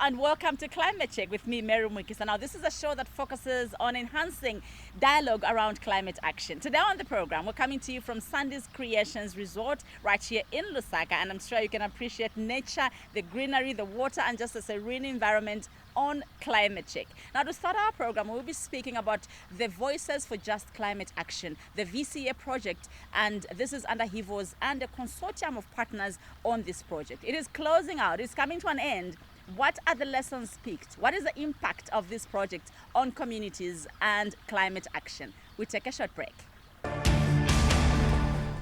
and welcome to Climate Check with me, Mary Mwiikisa. Now, this is a show that focuses on enhancing dialogue around climate action. Today on the program, we're coming to you from Sandy's Creations Resort right here in Lusaka, and I'm sure you can appreciate nature, the greenery, the water, and just a serene environment on Climate Check. Now, to start our program, we'll be speaking about the Voices for Just Climate Action, the VCA project, and this is under HIVOS and a consortium of partners on this project. It is closing out, it's coming to an end. What are the lessons picked? What is the impact of this project on communities and climate action? We take a short break.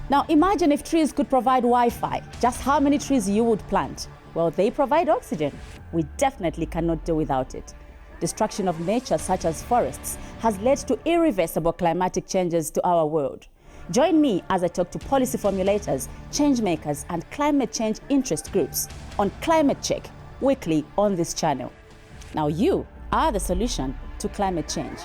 Now, imagine if trees could provide Wi-Fi, just how many trees you would plant? Well, they provide oxygen. We definitely cannot do without it. Destruction of nature, such as forests, has led to irreversible climatic changes to our world. Join me as I talk to policy formulators, change makers, and climate change interest groups on Climate Check, weekly on this channel. Now, you are the solution to climate change.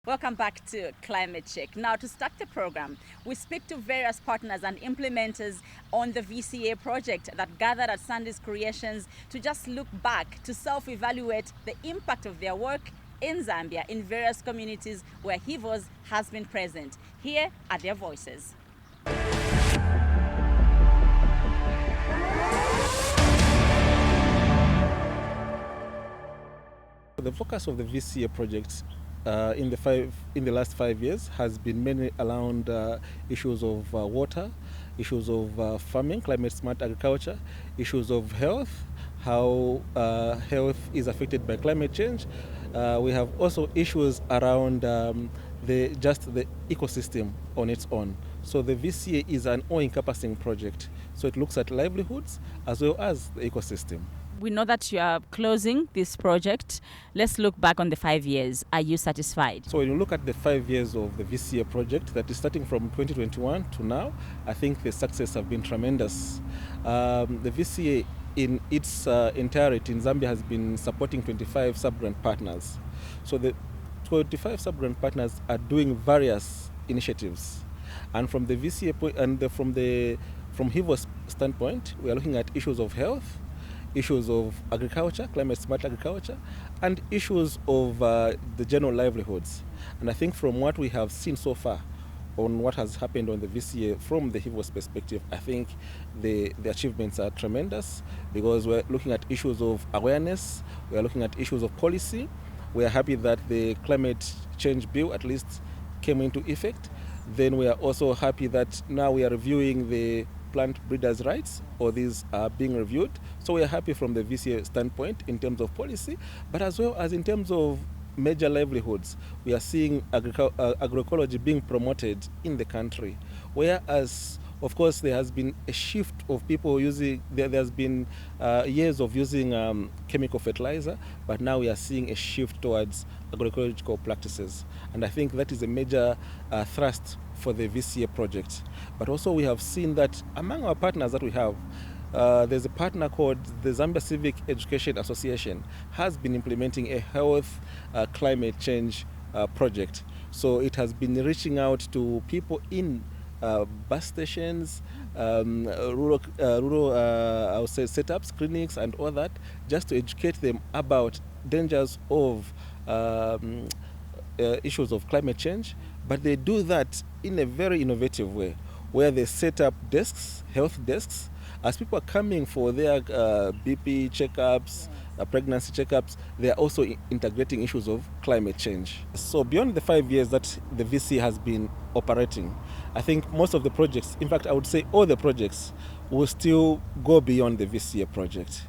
Welcome back to Climate Check. Now, to start the program, we speak to various partners and implementers on the VCA project that gathered at Sandy's Creations to just look back, to self-evaluate the impact of their work in Zambia in various communities where HIVOS has been present. Here are their voices. The focus of the VCA project in the last 5 years has been mainly around issues of water, issues of farming, climate smart agriculture, issues of health, how health is affected by climate change. We have also issues around the ecosystem on its own. So the VCA is an all-encompassing project. So it looks at livelihoods as well as the ecosystem. We know that you are closing this project. Let's look back on the 5 years. Are you satisfied? So when you look at the 5 years of the VCA project, that is starting from 2021 to now, I think the success have been tremendous. The VCA in its entirety in Zambia has been supporting 25 sub-grant partners. So the 25 sub-grant partners are doing various initiatives. And from the VCA and from HIVOS standpoint, we are looking at issues of health, issues of agriculture, climate smart agriculture, and issues of the general livelihoods. And I think from what we have seen so far on what has happened on the VCA from the HIVOS perspective, I think the achievements are tremendous because we're looking at issues of awareness, we are looking at issues of policy. We are happy that the climate change bill at least came into effect. Then we are also happy that now we are reviewing the plant breeders' rights, or these are being reviewed. So we are happy from the VCA standpoint in terms of policy, but as well as in terms of major livelihoods. We are seeing agroecology being promoted in the country, whereas of course there has been a shift of people using, there's been years of using chemical fertilizer, but now we are seeing a shift towards agroecological practices. And I think that is a major thrust for the VCA project. But also we have seen that among our partners that we have, there's a partner called the Zambia Civic Education Association has been implementing a health climate change project. So it has been reaching out to people in bus stations, rural I would say setups, clinics and all that, just to educate them about dangers of issues of climate change. But they do that in a very innovative way, where they set up desks, health desks. As people are coming for their BP checkups, pregnancy checkups, they are also integrating issues of climate change. So beyond the 5 years that the VC has been operating, I think most of the projects, in fact I would say all the projects, will still go beyond the VCA project.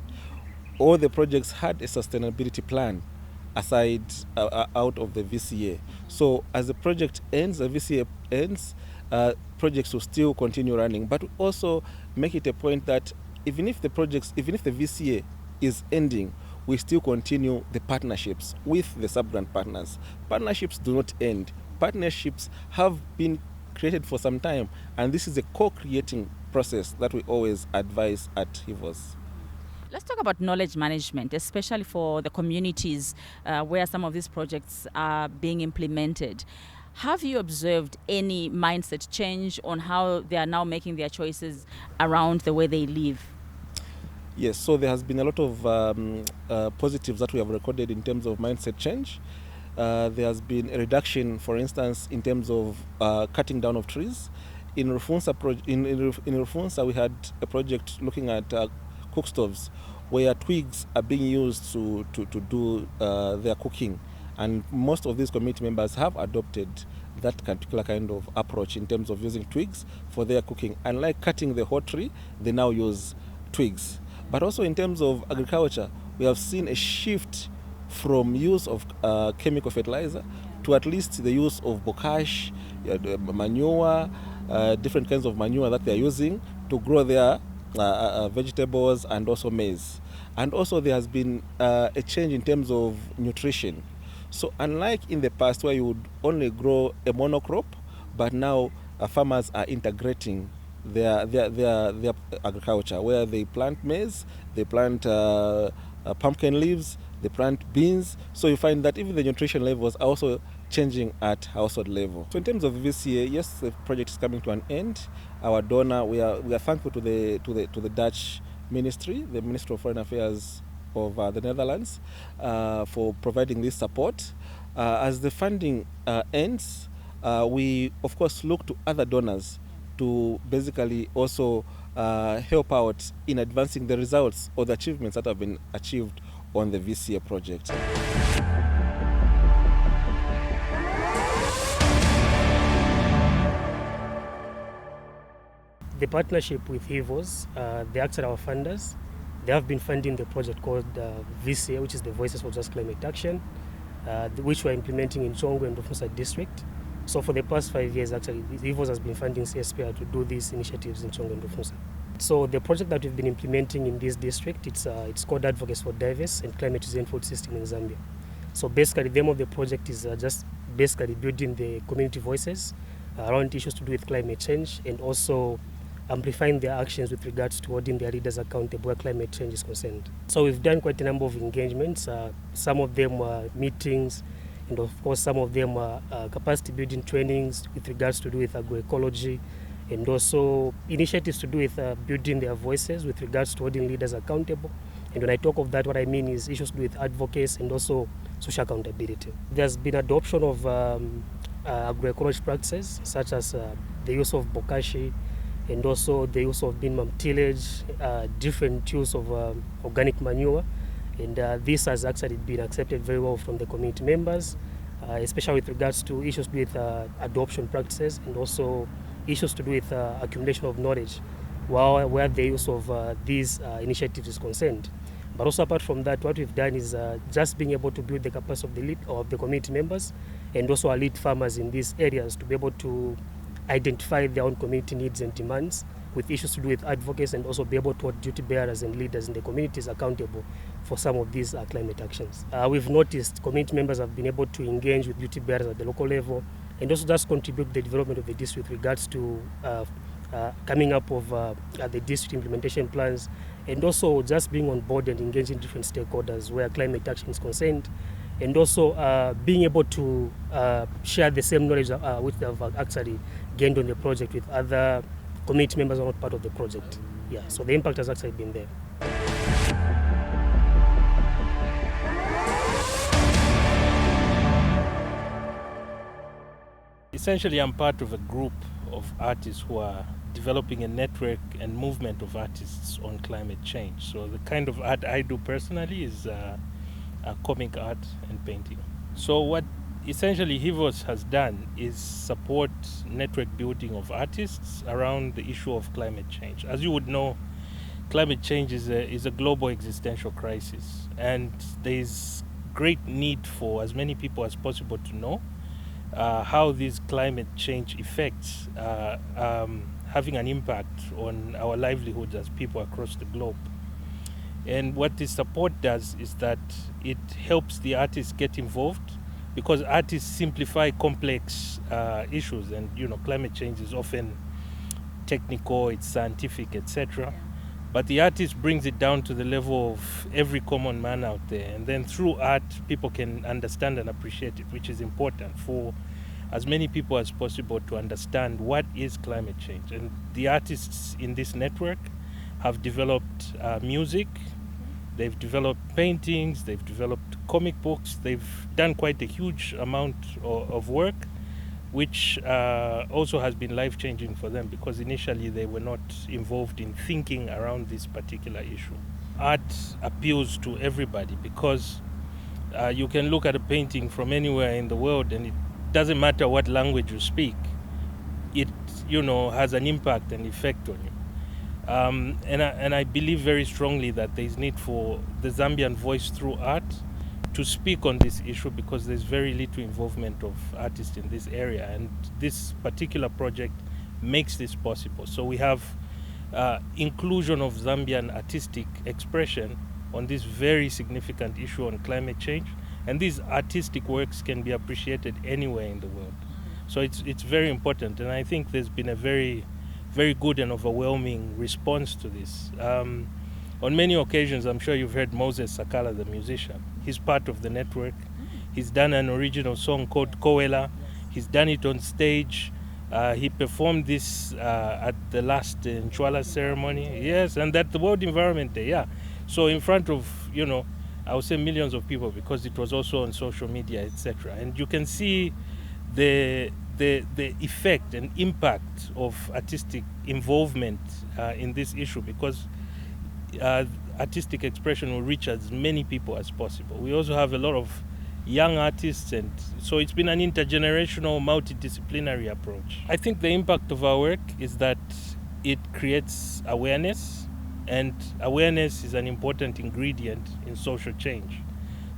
All the projects had a sustainability plan aside out of the VCA. So as the project ends, the VCA ends, projects will still continue running, but also make it a point that even if the VCA is ending, we still continue the partnerships with the sub-grant partners. Partnerships do not end. Partnerships have been created for some time, and this is a co-creating process that we always advise at HIVOS. Let's talk about knowledge management, especially for the communities where some of these projects are being implemented. Have you observed any mindset change on how they are now making their choices around the way they live? Yes, so there has been a lot of positives that we have recorded in terms of mindset change. There has been a reduction, for instance, in terms of cutting down of trees. In Rufunsa, in Rufunsa, we had a project looking at cook stoves where twigs are being used to do their cooking. And most of these community members have adopted that particular kind of approach in terms of using twigs for their cooking. Unlike cutting the whole tree, they now use twigs. But also in terms of agriculture, we have seen a shift from use of chemical fertilizer to at least the use of bokash, manure, different kinds of manure that they are using to grow their vegetables and also maize. And also there has been a change in terms of nutrition. So unlike in the past where you would only grow a monocrop, but now farmers are integrating their agriculture, where they plant maize, they plant pumpkin leaves, they plant beans. So you find that even the nutrition levels are also changing at household level. So in terms of VCA, yes, the project is coming to an end. Our donor, we are thankful to the Dutch ministry, the Ministry of Foreign Affairs of the Netherlands, for providing this support. As the funding ends, we of course look to other donors to basically also help out in advancing the results or the achievements that have been achieved on the VCA project. The partnership with HIVOS, they're actually our funders. They have been funding the project called VCA, which is the Voices for Just Climate Action, which we're implementing in Chongo and Rufunsa district. So for the past 5 years, actually, HIVOS has been funding CSPR to do these initiatives in Chongo and Rufunsa. So the project that we've been implementing in this district, it's called Advocates for Diverse and Climate Resilient Food System in Zambia. So basically, the aim of the project is just basically building the community voices around issues to do with climate change, and also amplifying their actions with regards to holding their leaders accountable where climate change is concerned. So we've done quite a number of engagements. Some of them were meetings, and of course some of them were capacity building trainings with regards to do with agroecology, and also initiatives to do with building their voices with regards to holding leaders accountable. And when I talk of that, what I mean is issues to do with advocacy and also social accountability. There's been adoption of agroecology practices such as the use of bokashi, and also the use of minimum tillage, different use of organic manure. And this has actually been accepted very well from the community members, especially with regards to issues with adoption practices, and also issues to do with accumulation of knowledge where the use of these initiatives is concerned. But also apart from that, what we've done is just being able to build the capacity of the community members, and also our lead farmers in these areas to be able to identify their own community needs and demands with issues to do with advocacy, and also be able to hold duty bearers and leaders in the communities accountable for some of these climate actions. We've noticed community members have been able to engage with duty bearers at the local level, and also just contribute to the development of the district with regards to coming up of the district implementation plans, and also just being on board and engaging different stakeholders where climate action is concerned, and also being able to share the same knowledge which they have actually gained on the project with other community members who are not part of the project. Yeah, so the impact has actually been there. Essentially, I'm part of a group of artists who are developing a network and movement of artists on climate change. So the kind of art I do personally is comic art and painting. So what essentially HIVOS has done is support network building of artists around the issue of climate change. As you would know, climate change is a global existential crisis, and there is great need for as many people as possible to know how these climate change effects having an impact on our livelihoods as people across the globe. And what this support does is that it helps the artists get involved, because artists simplify complex issues, and climate change is often technical, it's scientific, etc. But the artist brings it down to the level of every common man out there, and then through art people can understand and appreciate it, which is important for as many people as possible to understand what is climate change. And the artists in this network have developed music, they've developed paintings, they've developed comic books, they've done quite a huge amount of work, which also has been life-changing for them, because initially they were not involved in thinking around this particular issue. Art appeals to everybody, because you can look at a painting from anywhere in the world, and it doesn't matter what language you speak, it has an impact and effect on you. And I believe very strongly that there is need for the Zambian voice through art to speak on this issue, because there's very little involvement of artists in this area, and this particular project makes this possible. So we have inclusion of Zambian artistic expression on this very significant issue on climate change, and these artistic works can be appreciated anywhere in the world. So it's very important, and I think there's been a very, very good and overwhelming response to this. On many occasions, I'm sure you've heard Moses Sakala, the musician. He's part of the network. He's done an original song called Kowela. He's done it on stage. He performed this at the last Nchwala ceremony. Yes, and at the World Environment Day, yeah. So in front of, I would say millions of people, because it was also on social media, etc. And you can see the effect and impact of artistic involvement in this issue, because artistic expression will reach as many people as possible. We also have a lot of young artists, and so it's been an intergenerational, multidisciplinary approach. I think the impact of our work is that it creates awareness, and awareness is an important ingredient in social change.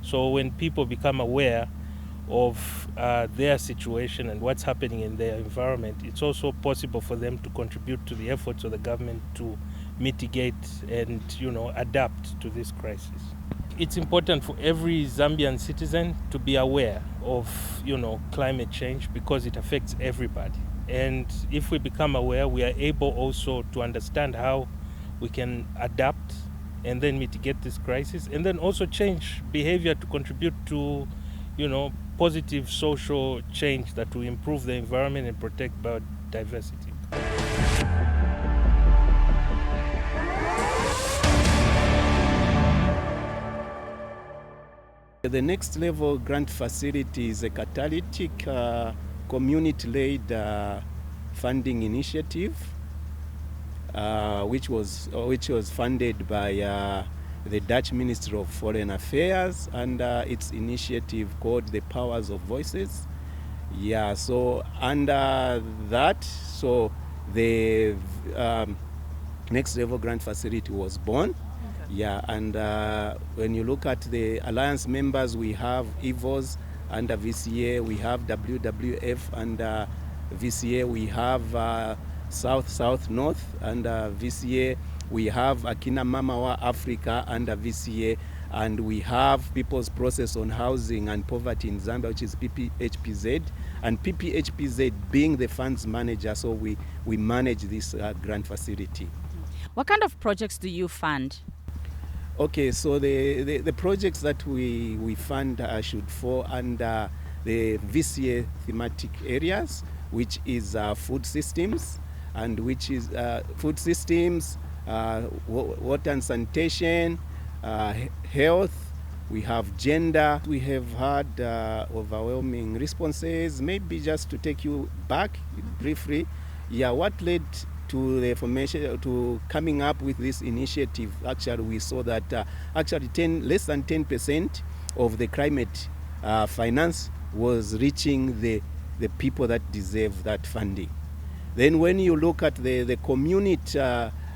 So when people become aware of their situation and what's happening in their environment, it's also possible for them to contribute to the efforts of the government to mitigate and adapt to this crisis. It's important for every Zambian citizen to be aware of climate change, because it affects everybody. And if we become aware, we are able also to understand how we can adapt and then mitigate this crisis, and then also change behavior to contribute to positive social change that will improve the environment and protect biodiversity. The next level grant facility is a catalytic community-led funding initiative, which was funded by the Dutch Ministry of Foreign Affairs, and its initiative called the Powers of Voices. Yeah, so under that, so the next level grant facility was born. Yeah, and when you look at the alliance members, we have EVOS under VCA, we have WWF under VCA, we have South-North under VCA, we have Akina Mamawa Africa under VCA, and we have People's Process on Housing and Poverty in Zambia, which is PPHPZ, and PPHPZ being the funds manager, so we manage this grant facility. What kind of projects do you fund? Okay, so the projects that we fund should fall under the VCA thematic areas, which is food systems, and which is food systems, water and sanitation, health, we have gender. We have had overwhelming responses. Maybe just to take you back briefly, what led to the formation, to coming up with this initiative? Actually, we saw that less than 10% of the climate finance was reaching the people that deserve that funding. Then when you look at the community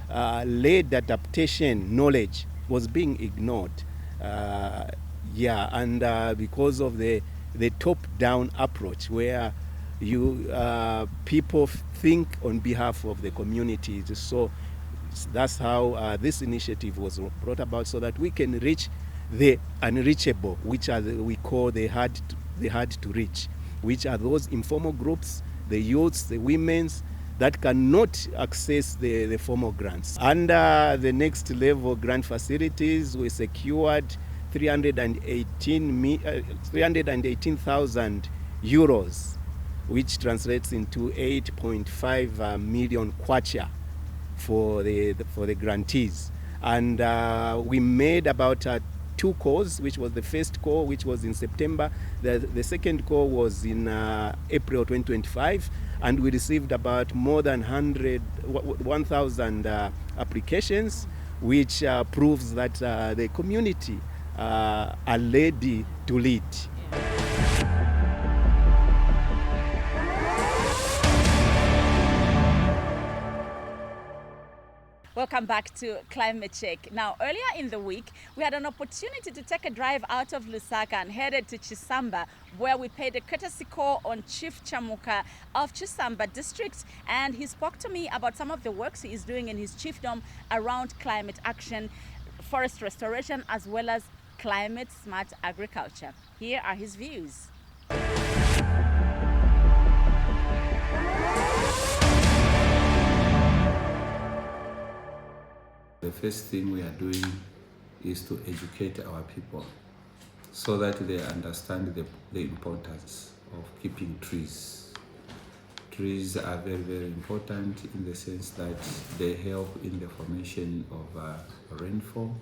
led adaptation knowledge was being ignored. Because of the top-down approach, where people think on behalf of the community. So that's how this initiative was brought about, so that we can reach the unreachable, which are we call the hard to reach, which are those informal groups, the youths, the women's, that cannot access the formal grants. Under the next level grant facilities, we secured 318,000 euros which translates into 8.5 million kwacha for the grantees. And we made about 2 calls, which was the first call, which was in September. The second call was in April 2025, and we received about more than 1,000 applications, which proves that the community are ready to lead. Welcome back to Climate Check. Now, earlier in the week, we had an opportunity to take a drive out of Lusaka and headed to Chisamba, where we paid a courtesy call on Chief Chamuka of Chisamba District, and he spoke to me about some of the works he is doing in his chiefdom around climate action, forest restoration, as well as climate-smart agriculture. Here are his views. The first thing we are doing is to educate our people so that they understand the importance of keeping trees. Trees are very, very important in the sense that they help in the formation of rainfall,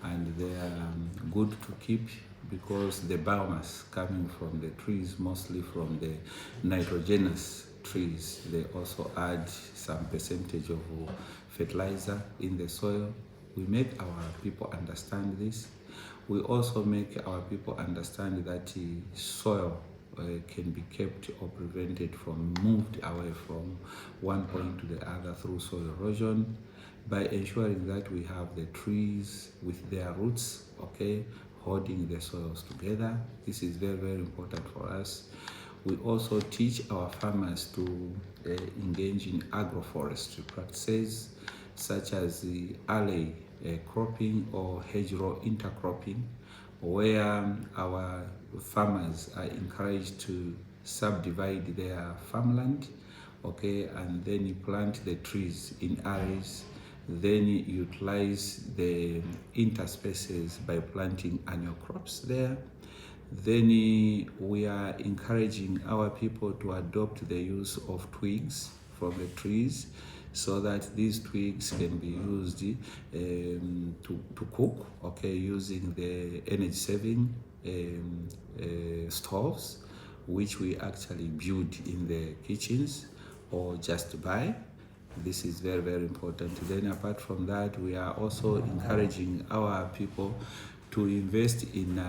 and they are good to keep because the biomass coming from the trees, mostly from the nitrogenous trees, they also add some percentage of fertilizer in the soil. We make our people understand this. We also make our people understand that soil can be kept or prevented from moved away from one point to the other through soil erosion by ensuring that we have the trees with their roots, holding the soils together. This is very, very important for us. We also teach our farmers to engage in agroforestry practices such as the alley cropping or hedgerow intercropping, where our farmers are encouraged to subdivide their farmland, and then you plant the trees in arrays, then you utilize the interspaces by planting annual crops there. Then we are encouraging our people to adopt the use of twigs from the trees so that these twigs can be used to cook, using the energy-saving stoves, which we actually build in the kitchens or just buy. This is very, very important. Then apart from that, we are also encouraging our people to invest in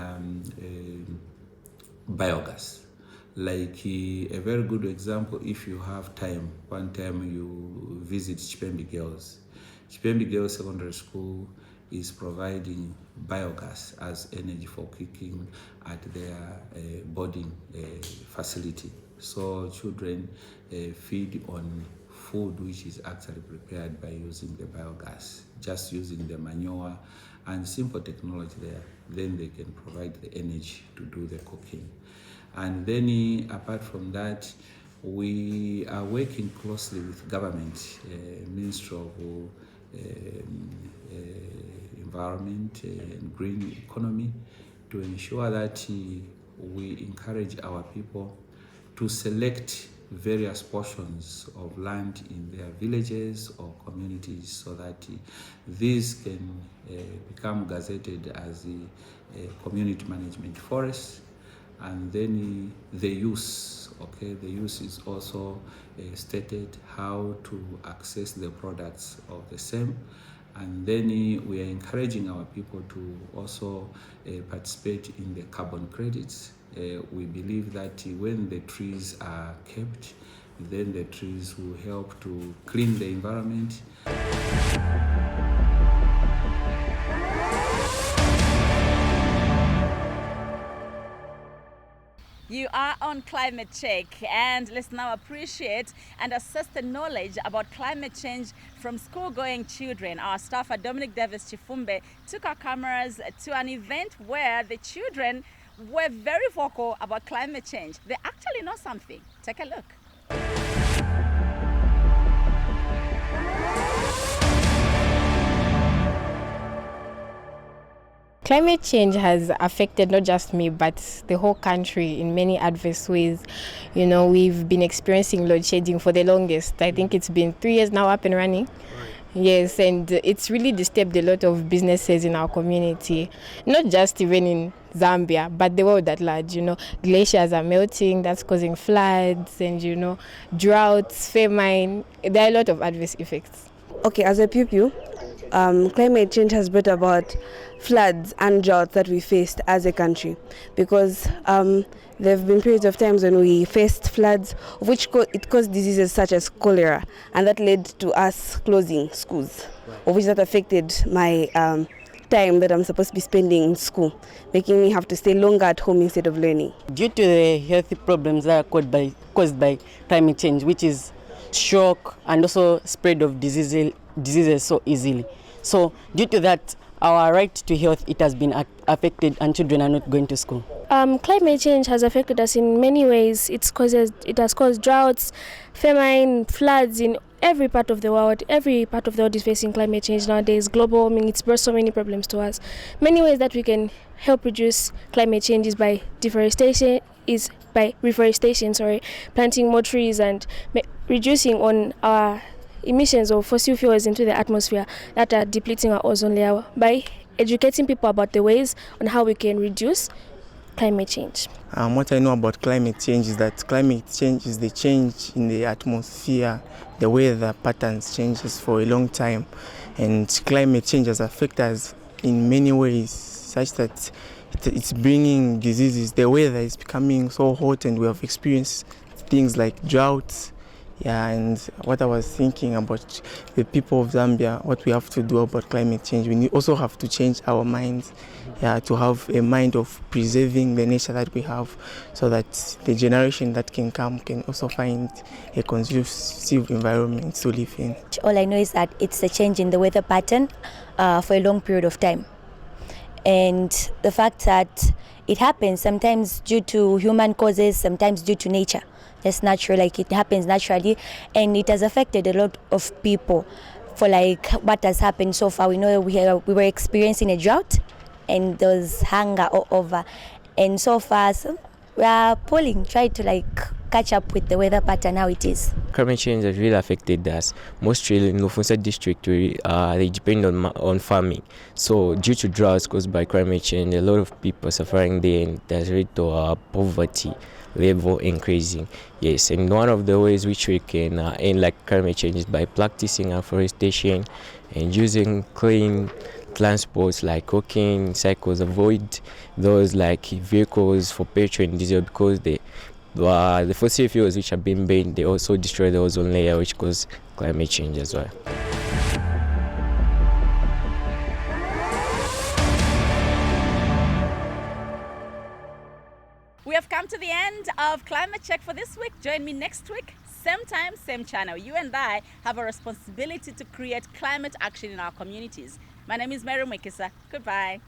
biogas. Like a very good example, if you have time, one time you visit Chipembi Girls. Chipembi Girls Secondary School is providing biogas as energy for cooking at their boarding facility. So children feed on food which is actually prepared by using the biogas, just using the manure and simple technology there. Then they can provide the energy to do the cooking. And then apart from that, we are working closely with government, Ministry of Environment and Green Economy, to ensure that we encourage our people to select various portions of land in their villages or communities so that these can become gazetted as a community management forest. And then the use, the use is also stated how to access the products of the same. And then we are encouraging our people to also participate in the carbon credits. We believe that when the trees are kept, then the trees will help to clean the environment. You are on Climate Check, and let's now appreciate and assess the knowledge about climate change from school-going children. Our staffer Dominic Davis Chifumbe took our cameras to an event where the children were very vocal about climate change. They actually know something. Take a look. Climate change has affected not just me, but the whole country in many adverse ways. You know, we've been experiencing load shedding for the longest. I think it's been 3 years now up and running. Yes, and it's really disturbed a lot of businesses in our community, not just even in Zambia, but the world at large. You know, glaciers are melting, that's causing floods, and you know, droughts, famine. There are a lot of adverse effects. Okay, as a pupil, climate change has brought about floods and droughts that we faced as a country, because there have been periods of times when we faced floods, which it caused diseases such as cholera, and that led to us closing schools, of which that affected my time that I'm supposed to be spending in school, making me have to stay longer at home instead of learning. Due to the health problems that are caused by climate change, which is shock and also spread of diseases so easily. So due to that, our right to health, it has been affected, and children are not going to school. Climate change has affected us in many ways. It has caused droughts, famine, floods in every part of the world. Every part of the world is facing climate change nowadays. Global warming, it's brought so many problems to us. Many ways that we can help reduce climate change is by reforestation, planting more trees and reducing on our emissions of fossil fuels into the atmosphere that are depleting our ozone layer, by educating people about the ways on how we can reduce climate change. What I know about climate change is that climate change is the change in the atmosphere, the weather patterns changes for a long time, and climate change has affected us in many ways, such that it's bringing diseases. The weather is becoming so hot, and we have experienced things like droughts. Yeah, and what I was thinking about the people of Zambia, what we have to do about climate change, we also have to change our minds, to have a mind of preserving the nature that we have, so that the generation that can come can also find a conducive environment to live in. All I know is that it's a change in the weather pattern for a long period of time. And the fact that it happens sometimes due to human causes, sometimes due to nature. It's natural, like it happens naturally, and it has affected a lot of people. For like what has happened so far, we know we were experiencing a drought, and there was hunger all over. And so far, we are trying to catch up with the weather pattern, how it is. Climate change has really affected us. Mostly in Lofunsa district, they depend on farming. So due to droughts caused by climate change, a lot of people are suffering there, and there's rate of poverty level increasing. Yes, and one of the ways which we can end climate change is by practicing afforestation and using clean transports like walking cycles. Avoid those vehicles for petrol and diesel, because the fossil fuels which are being burned, they also destroy the ozone layer, which cause climate change as well. We have come to the end of Climate Check for this week. Join me next week, same time, same channel. You and I have a responsibility to create climate action in our communities. My name is Mary Mwiikisa. Goodbye.